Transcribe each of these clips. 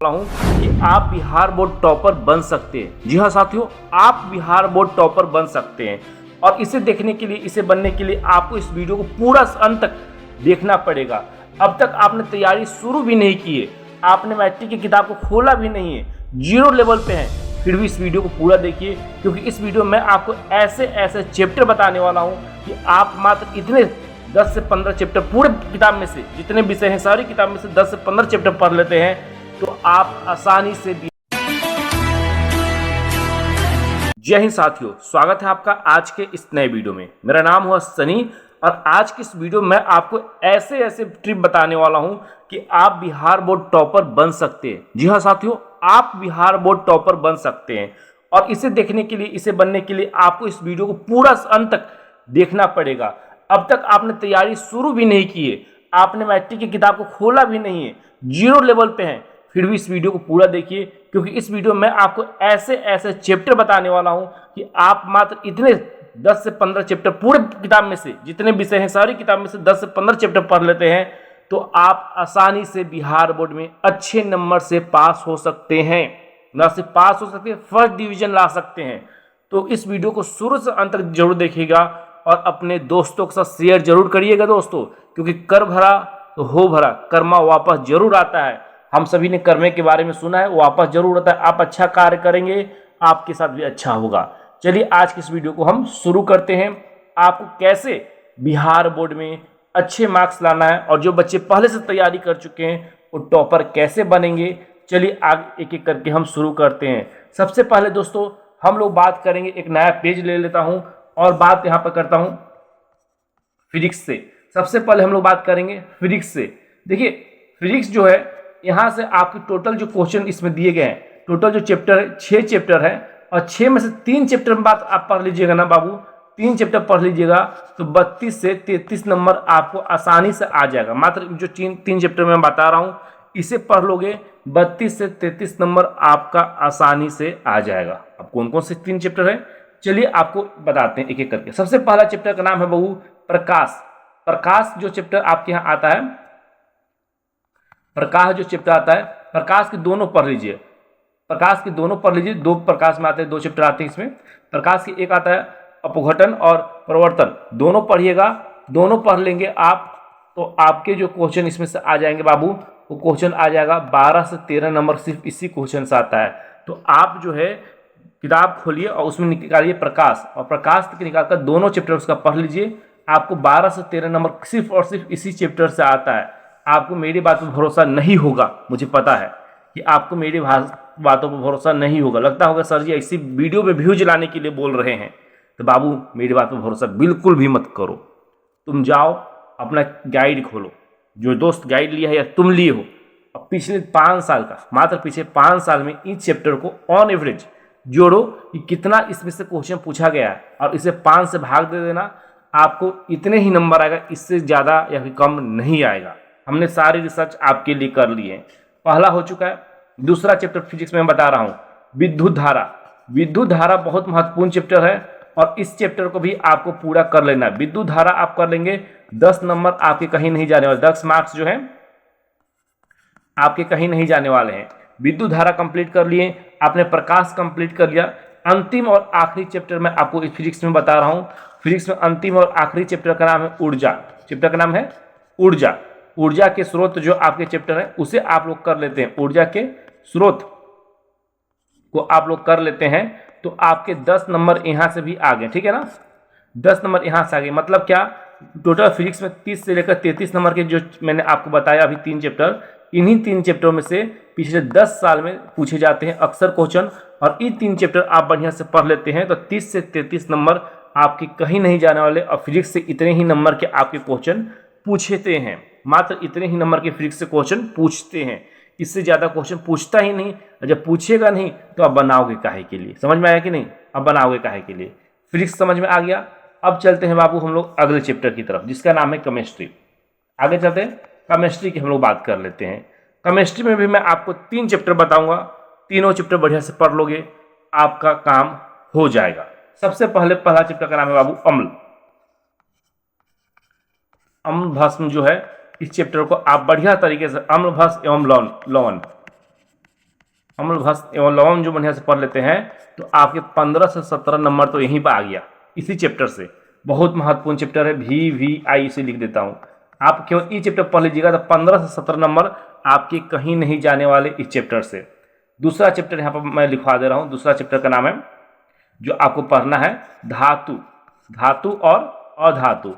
हूं कि आप बिहार बोर्ड टॉपर बन सकते हैं। जी हाँ साथियों, आप बिहार बोर्ड टॉपर बन सकते हैं और इसे देखने के लिए, इसे बनने के लिए आपको इस वीडियो को पूरा अंत तक देखना पड़ेगा। अब तक आपने तैयारी शुरू भी नहीं की है, आपने मैट्रिक की किताब को खोला भी नहीं है, जीरो लेवल पे हैं, फिर भी इस वीडियो को पूरा देखिए, क्योंकि इस वीडियो में आपको ऐसे ऐसे चैप्टर बताने वाला हूँ कि आप मात्र इतने 10 से 15 चैप्टर पूरे किताब में से, जितने विषय हैं सारी किताब में से 10 से 15 चैप्टर पढ़ लेते हैं तो आप आसानी से भी। जय हिंद साथियों, स्वागत है आपका आज के इस नए वीडियो में। मेरा नाम हुआ सनी और आज की इस वीडियो में आपको ऐसे ऐसे ट्रिप बताने वाला हूं कि आप बिहार बोर्ड टॉपर बन सकते हैं। जी हाँ साथियों, आप बिहार बोर्ड टॉपर बन सकते हैं और इसे देखने के लिए, इसे बनने के लिए आपको इस वीडियो को पूरा अंत तक देखना पड़ेगा। अब तक आपने तैयारी शुरू भी नहीं की है, आपने मैट्रिक की किताब को खोला भी नहीं है, जीरो लेवल पे हैं, फिर भी इस वीडियो को पूरा देखिए, क्योंकि इस वीडियो में आपको ऐसे ऐसे चैप्टर बताने वाला हूं कि आप मात्र इतने 10 से 15 चैप्टर पूरे किताब में से, जितने विषय हैं सारी किताब में से 10 से 15 चैप्टर पढ़ लेते हैं तो आप आसानी से बिहार बोर्ड में अच्छे नंबर से पास हो सकते हैं। न सिर्फ पास हो सकते हैं, फर्स्ट डिवीजन ला सकते हैं। तो इस वीडियो को शुरू से अंत तक जरूर देखिएगा और अपने दोस्तों के साथ शेयर जरूर करिएगा दोस्तों, क्योंकि कर भरा तो हो भरा, कर्मा वापस जरूर आता है। हम सभी ने कर्मे के बारे में सुना है, वापस जरूर आता है। आप अच्छा कार्य करेंगे, आपके साथ भी अच्छा होगा। चलिए आज की इस वीडियो को हम शुरू करते हैं। आपको कैसे बिहार बोर्ड में अच्छे मार्क्स लाना है और जो बच्चे पहले से तैयारी कर चुके हैं वो टॉपर कैसे बनेंगे, चलिए आगे एक एक करके हम शुरू करते हैं। सबसे पहले दोस्तों हम लोग बात करेंगे, एक नया पेज ले लेता हूं और बात यहां पर करता हूं फिजिक्स से। सबसे पहले हम लोग बात करेंगे फिजिक्स से। देखिए फिजिक्स जो है, यहाँ से आपके टोटल जो क्वेश्चन इसमें दिए गए हैं, टोटल जो चैप्टर है 6 चैप्टर है और 6 में से 3 चैप्टर में बात आप पढ़ लीजिएगा ना बाबू, 3 चैप्टर पढ़ लीजिएगा तो 32 से 33 नंबर आपको आसानी से आ जाएगा। मात्र जो 3 चैप्टर में बता रहा हूँ इसे पढ़ लोगे 32 से 33 नंबर आपका आसानी से आ जाएगा। अब कौन कौन से 3 चैप्टर है चलिए आपको बताते हैं एक एक करके। सबसे पहला चैप्टर का नाम है बाबू प्रकाश। प्रकाश जो चैप्टर आपके यहाँ आता है, प्रकाश जो चैप्टर आता है, प्रकाश के दोनों पढ़ लीजिए, प्रकाश के दोनों पढ़ लीजिए। 2 प्रकाश में आते हैं, 2 चैप्टर आते हैं इसमें। प्रकाश की एक आता है अपघटन और प्रवर्तन, दोनों पढ़िएगा। दोनों पढ़ लेंगे आप तो आपके जो क्वेश्चन इसमें से आ जाएंगे बाबू, वो क्वेश्चन आ जाएगा 12 से 13 नंबर सिर्फ इसी क्वेश्चन से आता है। तो आप जो है किताब खोलिए और उसमें निकालिए प्रकाश, और प्रकाश के निकालकर दोनों चैप्टर उसका पढ़ लीजिए। आपको 12 से 13 नंबर सिर्फ और सिर्फ इसी चैप्टर से आता है। आपको मेरी बात पर भरोसा नहीं होगा, मुझे पता है कि आपको मेरी बातों पर भरोसा नहीं होगा। लगता होगा सर जी इसी वीडियो में व्यूज लाने के लिए बोल रहे हैं, तो बाबू मेरी बात पर भरोसा बिल्कुल भी मत करो। तुम जाओ अपना गाइड खोलो, जो दोस्त गाइड लिया है या तुम लिए हो, अब पिछले 5 साल का, मात्र पिछले 5 साल में इस चैप्टर को ऑन एवरेज जोड़ो कि कितना इसमें से क्वेश्चन पूछा गया है और इसे 5 से भाग दे देना, आपको इतने ही नंबर आएगा, इससे ज़्यादा या फिर कम नहीं आएगा। हमने सारी रिसर्च आपके लिए कर ली है। पहला हो चुका है। दूसरा चैप्टर फिजिक्स में बता रहा हूँ विद्युत धारा। विद्युत धारा बहुत महत्वपूर्ण चैप्टर है और इस चैप्टर को भी आपको पूरा कर लेना है। विद्युत धारा आप कर लेंगे, 10 नंबर आपके कहीं नहीं जाने वाले, 10 मार्क्स जो है आपके कहीं नहीं जाने वाले हैं। विद्युत धारा कंप्लीट कर लिए आपने, प्रकाश कंप्लीट कर लिया। अंतिम और आखिरी चैप्टर में आपको इस फिजिक्स में बता रहा हूँ। फिजिक्स में अंतिम और आखिरी चैप्टर का नाम है ऊर्जा। चैप्टर का नाम है ऊर्जा। ऊर्जा के स्रोत जो आपके चैप्टर है उसे आप लोग कर लेते हैं, ऊर्जा के स्रोत को आप लोग कर लेते हैं तो आपके 10 नंबर यहां से भी आ गए, ठीक है ना। 10 नंबर यहां से आ गए, मतलब क्या, टोटल फिजिक्स में 30 से लेकर 33 नंबर के जो मैंने आपको बताया अभी 3 चैप्टर, इन्हीं 3 चैप्टरों में से पिछले 10 साल में पूछे जाते हैं अक्सर क्वेश्चन, और इन 3 चैप्टर आप बढ़िया से पढ़ लेते हैं तो 30 से 33 नंबर आपके कहीं नहीं जाने वाले। और फिजिक्स से इतने ही नंबर के आपके क्वेश्चन पूछते हैं, मात्र इतने ही नंबर के फिजिक्स से क्वेश्चन पूछते हैं, इससे ज़्यादा क्वेश्चन पूछता ही नहीं। और जब पूछेगा नहीं तो आप बनाओगे काहे के लिए, समझ में आया कि नहीं, अब बनाओगे काहे के लिए। फिजिक्स समझ में आ गया। अब चलते हैं बाबू हम लोग अगले चैप्टर की तरफ, जिसका नाम है केमिस्ट्री। आगे चलते हैं, केमिस्ट्री की हम लोग बात कर लेते हैं। केमिस्ट्री में भी मैं आपको 3 चैप्टर बताऊंगा, तीनों चैप्टर बढ़िया से पढ़ लोगे, आपका काम हो जाएगा। सबसे पहले पहला चैप्टर का नाम है बाबू अम्ल। अम्ल भस्म जो है, इस चैप्टर को आप बढ़िया तरीके से, अम्ल भस्म एवं लवण, अम्ल भस्म एवं लवण जो बढ़िया से पढ़ लेते हैं तो आपके 15 से 17 नंबर तो यहीं पर आ गया इसी चैप्टर से। बहुत महत्वपूर्ण चैप्टर है, VVI इसे लिख देता हूँ। आप केवल ई चैप्टर पढ़ लीजिएगा तो 15 से 17 नंबर आपके कहीं नहीं जाने वाले इस चैप्टर से। दूसरा चैप्टर यहाँ पर मैं लिखवा दे रहा हूँ। दूसरा चैप्टर का नाम है, जो आपको पढ़ना है, धातु, धातु और अधातु,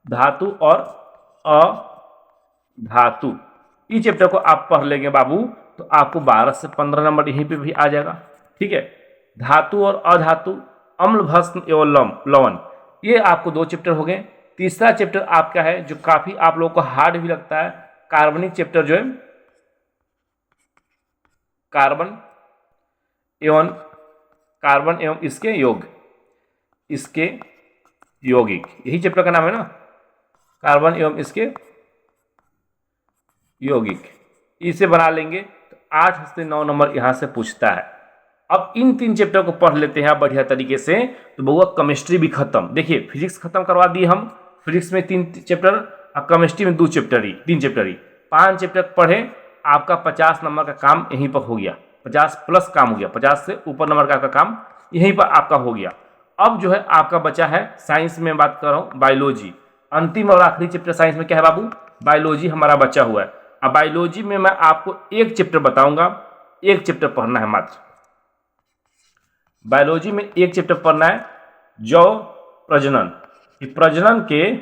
धातु और अधातु। इस चैप्टर को आप पढ़ लेंगे बाबू तो आपको 12 से 15 नंबर यहीं पे भी आ जाएगा। ठीक है, धातु और अधातु, अम्ल भस्म एवं लवण, ये आपको 2 चैप्टर हो गए। तीसरा चैप्टर आपका है जो काफी आप लोगों को हार्ड भी लगता है, कार्बनिक चैप्टर जो है, कार्बन एवं इसके योग, इसके यौगिक, यही चैप्टर का नाम है ना, कार्बन एवं इसके यौगिक। इसे बना लेंगे तो 8 से 9 नंबर यहां से पूछता है। अब इन 3 चैप्टर को पढ़ लेते हैं बढ़िया तरीके से तो बउआ केमिस्ट्री भी खत्म। देखिए फिजिक्स खत्म करवा दिए हम, फिजिक्स में 3 चैप्टर और केमिस्ट्री में 3 चैप्टर ही 5 चैप्टर पढ़े, आपका 50 नंबर का काम यहीं पर हो गया, 50 प्लस काम हो गया, 50 से ऊपर नंबर का काम यहीं पर आपका हो गया। अब जो है आपका बचा है साइंस में, बात कर रहा हूँ बायोलॉजी। अंतिम और आखिरी चैप्टर साइंस में क्या है बाबू, बायोलॉजी हमारा बचा हुआ है। अब बायोलॉजी में मैं आपको एक चैप्टर बताऊंगा, एक चैप्टर पढ़ना है मात्र। बायोलॉजी में एक चैप्टर पढ़ना है, जौ प्रजनन, प्रजनन के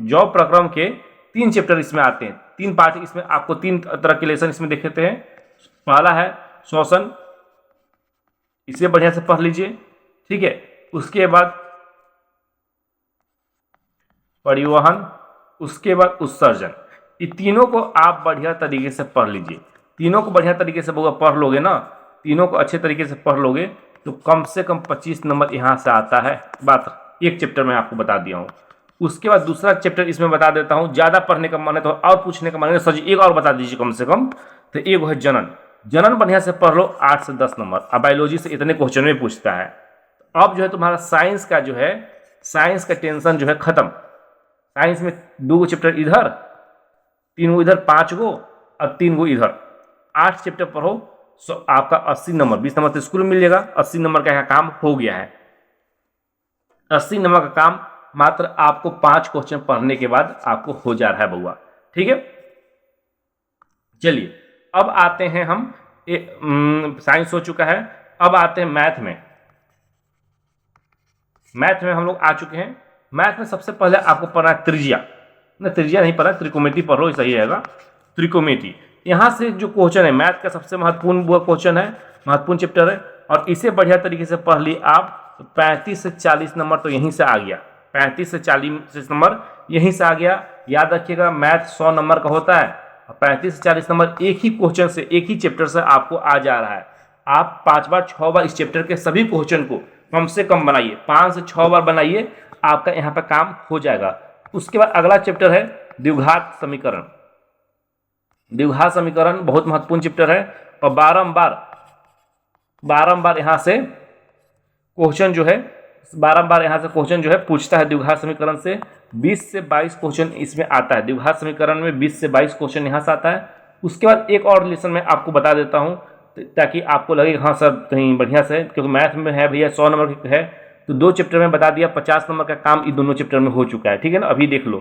जौ प्रक्रम के 3 चैप्टर इसमें आते हैं, 3 पार्ट इसमें आपको 3 तरह के लेसन इसमें देखते हैं। पहला है श्वसन, इसे बढ़िया से पढ़ लीजिए। ठीक है, उसके बाद परिवहन, उसके बाद उत्सर्जन। ये तीनों को आप बढ़िया तरीके से पढ़ लीजिए। तीनों को बढ़िया तरीके से पढ़ लोगे ना, तीनों को अच्छे तरीके से पढ़ लोगे तो कम से कम 25 नंबर यहाँ से आता है। बात एक चैप्टर में आपको बता दिया हूँ। उसके बाद दूसरा चैप्टर इसमें बता देता हूँ, ज़्यादा पढ़ने का मन है तो और पूछने का मन है, सर जी एक और बता दीजिए कम से कम। तो एक है जनन, जनन बढ़िया से पढ़ लो, 8 से 10 नंबर। अब बायोलॉजी से इतने क्वेश्चन में पूछता है। अब जो है तुम्हारा साइंस का जो है, साइंस का टेंशन जो है खत्म। साइंस में 2 चैप्टर इधर, 3 इधर, 5 गो और 3 गो इधर, 8 चैप्टर पढ़ो। सो आपका 80 नंबर, 20 नंबर तो स्कूल में मिल जाएगा, 80 नंबर का काम हो गया है। 80 नंबर का काम मात्र आपको 5 क्वेश्चन पढ़ने के बाद आपको हो जा रहा है बउआ। ठीक है, चलिए अब आते हैं हम, साइंस हो चुका है, अब आते हैं मैथ में। मैथ में हम लोग आ चुके हैं। मैथ में सबसे पहले आपको पढ़ना है त्रिज्या, ना त्रिज्या नहीं पढ़ा, त्रिकोमेट्री पढ़ो, सही रहेगा, त्रिकोमेट्री। यहाँ से जो क्वेश्चन है मैथ का सबसे महत्वपूर्ण वो क्वेश्चन है, महत्वपूर्ण चैप्टर है, और इसे बढ़िया तरीके से पढ़ लिए आप तो 35 से 40 नंबर तो यहीं से आ गया। 35 से 40 नंबर यहीं से आ गया। याद रखिएगा मैथ 100 नंबर का होता है, 35 से 40 नंबर एक ही क्वेश्चन से, एक ही चैप्टर से आपको आ जा रहा है। आप 5 बार 6 बार इस चैप्टर के सभी क्वेश्चन को कम से कम बनाइए, 5 से 6 बार बनाइए, आपका यहाँ पर काम हो जाएगा। उसके बाद अगला चैप्टर है द्विघात समीकरण। द्विघात समीकरण बहुत महत्वपूर्ण चैप्टर है और बारंबार यहाँ से क्वेश्चन जो है, बारंबार यहाँ से क्वेश्चन जो है पूछता है द्विघात समीकरण से। 20 से 22 क्वेश्चन इसमें आता है, द्विघात समीकरण में 20 से 22 क्वेश्चन यहाँ से आता है। उसके बाद एक और लेसन मैं आपको बता देता हूँ ताकि आपको लगे हाँ सर कहीं बढ़िया से, क्योंकि मैथ में है भैया 100 नंबर की है तो 2 चैप्टर में बता दिया, 50 नंबर का काम इन दोनों चैप्टर में हो चुका है। ठीक है ना, अभी देख लो,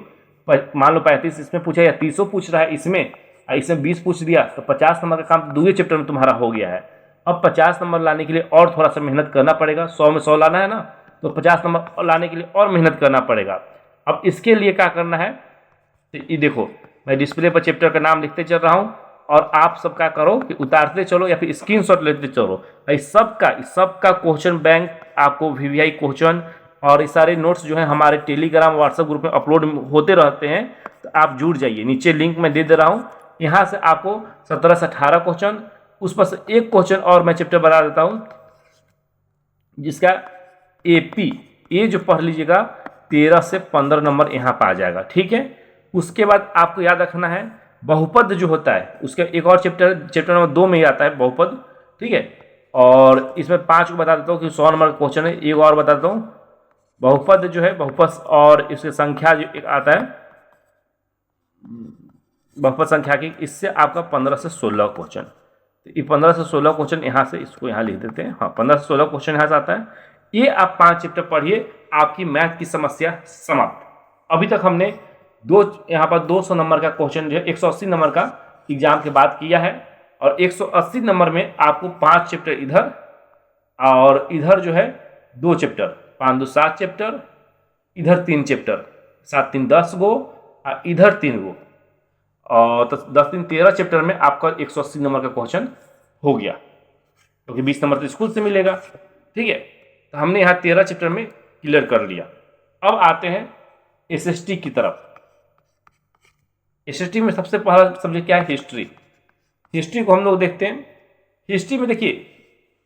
मान लो 35 इसमें पूछा या 30 पूछ रहा है इसमें 20 पूछ दिया तो 50 नंबर का काम 2 चैप्टर में तुम्हारा हो गया है। अब 50 नंबर लाने के लिए और थोड़ा सा मेहनत करना पड़ेगा, 100 में 100 लाना है ना, तो 50 नंबर लाने के लिए और मेहनत करना पड़ेगा। अब इसके लिए क्या करना है, तो ये देखो मैं डिस्प्ले पर चैप्टर का नाम लिखते चल रहा हूँ और आप सब क्या करो कि उतारते चलो या फिर स्क्रीनशॉट लेते चलो। इस सबका क्वेश्चन बैंक आपको VVI क्वेश्चन और ये सारे नोट्स जो है हमारे टेलीग्राम व्हाट्सएप ग्रुप में अपलोड होते रहते हैं, तो आप जुड़ जाइए। नीचे लिंक मैं दे दे रहा हूँ, यहाँ से आपको 17 से 18 क्वेश्चन, उस पर से एक क्वेश्चन और मैं चैप्टर बता देता हूँ जिसका AP ये जो पढ़ लीजिएगा 13 से 15 नंबर यहाँ पर आ जाएगा। ठीक है, उसके बाद आपको याद रखना है बहुपद जो होता है उसका एक और चैप्टर नंबर 2 में ही आता है बहुपद। ठीक है, और इसमें 5 को बता देता हूँ कि 100 नंबर का क्वेश्चन है। एक और बताता हूँ बहुपद जो है, बहुपद और इसकी संख्या जो एक आता है बहुपद संख्या की, इससे आपका 15 से 16 क्वेश्चन। ये 15 से 16 क्वेश्चन यहाँ से, इसको यहाँ लिख देते हैं, हाँ 15 से 16 क्वेश्चन यहाँ से आता है। ये आप 5 चैप्टर पढ़िए, आपकी मैथ की समस्या समाप्त। अभी तक हमने यहाँ पर 200 नंबर का क्वेश्चन जो है 180 नंबर का एग्जाम के बाद किया है, और 180 नंबर में आपको 5 चैप्टर इधर और इधर जो है 2 चैप्टर, 5 2 7 चैप्टर, इधर 3 चैप्टर, 7 3 10 गो और इधर 3 गो, और 10 3 13 चैप्टर में आपका 180 नंबर का क्वेश्चन हो गया, क्योंकि 20 नंबर तो स्कूल से मिलेगा। ठीक है, तो हमने यहाँ 13 चैप्टर में क्लियर कर लिया। अब आते हैं एसएसटी की तरफ। एसएसटी में सबसे पहला सब्जेक्ट क्या है? हिस्ट्री। हिस्ट्री को हम लोग देखते हैं। हिस्ट्री में देखिए,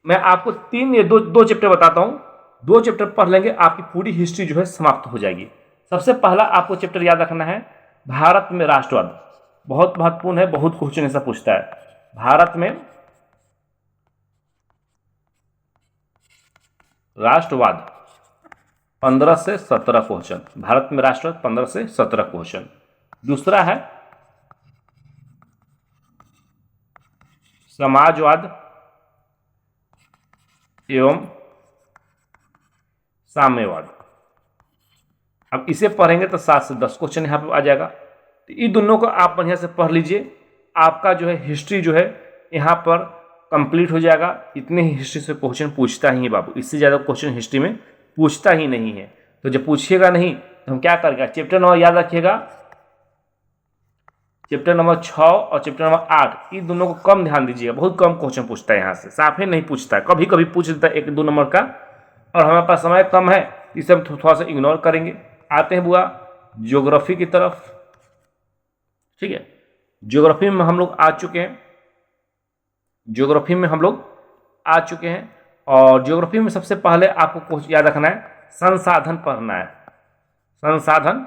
मैं आपको 3 या 2 चैप्टर बताता हूँ, 2 चैप्टर पढ़ लेंगे, आपकी पूरी हिस्ट्री जो है समाप्त हो जाएगी। सबसे पहला आपको चैप्टर याद रखना है, भारत में राष्ट्रवाद। बहुत महत्वपूर्ण है, बहुत क्वेश्चन ऐसा पूछता है। भारत में राष्ट्रवाद 15 से 17 क्वेश्चन, भारत में राष्ट्रवाद 15 से 17 क्वेश्चन। दूसरा है समाजवाद एवं साम्यवाद। अब इसे पढ़ेंगे तो 7 से 10 क्वेश्चन यहाँ पर आ जाएगा। तो इन दोनों को आप बढ़िया से पढ़ लीजिए, आपका जो है हिस्ट्री जो है यहाँ पर कंप्लीट हो जाएगा। इतने ही हिस्ट्री से क्वेश्चन पूछता ही है बाबू, इससे ज़्यादा क्वेश्चन हिस्ट्री में पूछता ही नहीं है। तो जब पूछिएगा नहीं तो हम क्या करेंगे, चैप्टर नंबर याद रखिएगा, चैप्टर नंबर 6 और चैप्टर नंबर 8, इन दोनों को कम ध्यान दीजिएगा। बहुत कम क्वेश्चन पूछता है यहाँ से, साफे नहीं पूछता है, कभी कभी पूछ देता है 1-2 नंबर का, और हमारे पास समय कम है, इसे हम थोड़ा सा इग्नोर करेंगे। आते हैं बुआ ज्योग्राफी की तरफ। ठीक है, ज्योग्राफी में हम लोग आ चुके हैं, ज्योग्राफी में हम लोग आ चुके हैं। और ज्योग्राफी में सबसे पहले आपको याद रखना है, संसाधन पढ़ना है। संसाधन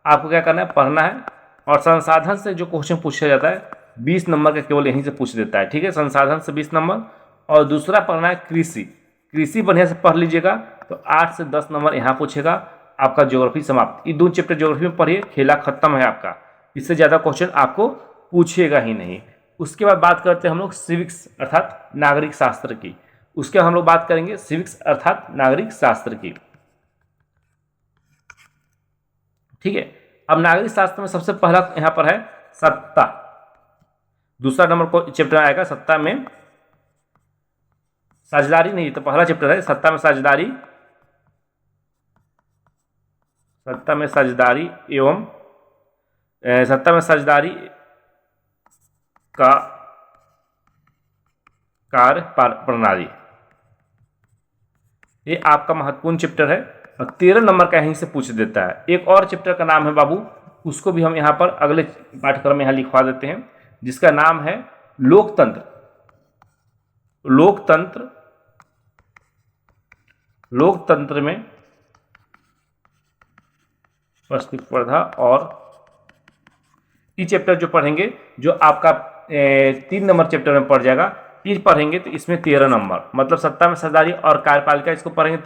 आपको क्या करना है, पढ़ना है। और संसाधन से जो क्वेश्चन पूछा जाता है 20 नंबर का केवल यहीं से पूछ देता है। ठीक है, संसाधन से 20 नंबर। और दूसरा पढ़ना है कृषि। कृषि बढ़िया से पढ़ लीजिएगा तो 8 से 10 नंबर यहाँ पूछेगा, आपका ज्योग्राफी समाप्त। ये 2 चैप्टर ज्योग्राफी में पढ़िए, खेला खत्म है आपका, इससे ज़्यादा क्वेश्चन आपको पूछेगा ही नहीं। उसके बाद बात करते हैं हम लोग सिविक्स अर्थात नागरिक शास्त्र की। उसके हम लोग बात करेंगे सिविक्स अर्थात नागरिक शास्त्र की। ठीक है, अब नागरिक शास्त्र में सबसे पहला यहाँ पर है सत्ता। दूसरा नंबर को चैप्टर आएगा सत्ता में, साझेदारी नहीं, तो पहला चैप्टर है सत्ता में साझेदारी, सत्ता में साझेदारी एवं सत्ता में साझेदारी का कार्य प्रणाली। ये आपका महत्वपूर्ण चैप्टर है और 13 नंबर का यहीं से पूछ देता है। एक और चैप्टर का नाम है बाबू, उसको भी हम यहाँ पर अगले पाठ्यक्रम में यहाँ लिखवा देते हैं, जिसका नाम है लोकतंत्र। लोकतंत्र, लोकतंत्र में प्रतिस्पर्धा। और ये चैप्टर जो पढ़ेंगे, जो आपका 3 नंबर चैप्टर में पढ़ जाएगा, ये पढ़ेंगे तो इसमें 13 नंबर, मतलब सत्ता में साझेदारी और कार्यपालिका, इसको पढ़ेंगे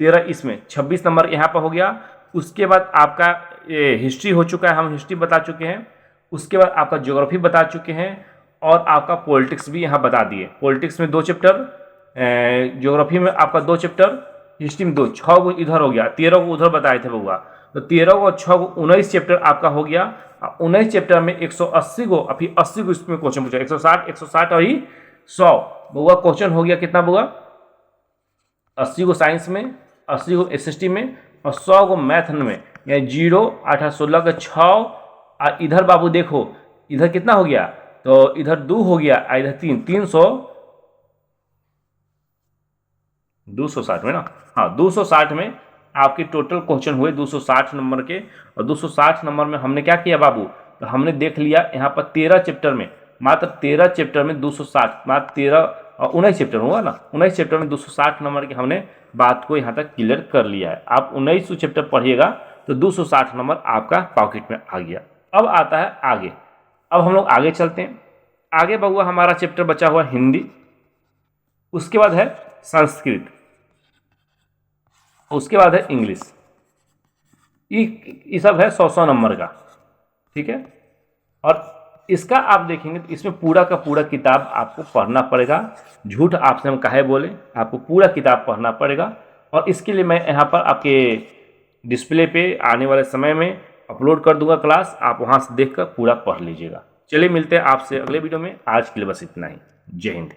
13 इसमें 26 नंबर यहाँ पर हो गया। उसके बाद आपका हिस्ट्री हो चुका है, हम हिस्ट्री बता चुके हैं। उसके बाद आपका ज्योग्राफी बता चुके हैं और आपका पॉलिटिक्स भी यहाँ बता दिए। पॉलिटिक्स में 2 चैप्टर, ज्योग्राफी में आपका 2 चैप्टर, हिस्ट्री में 2, 6 को इधर हो गया, 13 को उधर बताए थे बउआ। तो 13 को 6 को 19 चैप्टर आपका हो गया। 19 चैप्टर में 180 को, अभी 80 को इसमें क्वेश्चन पूछा, 160 और 100 बउआ क्वेश्चन हो गया। कितना बउआ? 80 को साइंस में, 80 को एसएसटी में और 100 को मैथ में। यानी 0 8 16 का 6। और इधर बाबू देखो, इधर कितना हो गया, तो इधर 2 हो गया, इधर 3, 260 में ना, हाँ 260 में आपके टोटल क्वेश्चन हुए 260 नंबर के। और 260 नंबर में हमने क्या किया बाबू, तो हमने देख लिया यहाँ पर 13 चैप्टर में, मात्र 13 चैप्टर में 260, मात्र 13 और 19 चैप्टर हुआ ना, 19 चैप्टर में 260 नंबर की हमने बात को यहाँ तक क्लियर कर लिया है। आप 19 चैप्टर पढ़िएगा तो 260 नंबर आपका पॉकेट में आ गया। अब आता है आगे, अब हम लोग आगे चलते हैं। आगे बउआ हमारा चैप्टर बचा हुआ हिंदी, उसके बाद है संस्कृत, उसके बाद है इंग्लिश। ये सब है 100 नंबर का। ठीक है, और इसका आप देखेंगे तो इसमें पूरा का पूरा किताब आपको पढ़ना पड़ेगा। झूठ आपसे हम काहे बोले, आपको पूरा किताब पढ़ना पड़ेगा। और इसके लिए मैं यहाँ पर आपके डिस्प्ले पे आने वाले समय में अपलोड कर दूंगा क्लास, आप वहाँ से देखकर पूरा पढ़ लीजिएगा। चलिए मिलते हैं आपसे अगले वीडियो में। आज के लिए बस इतना ही। जय हिंद।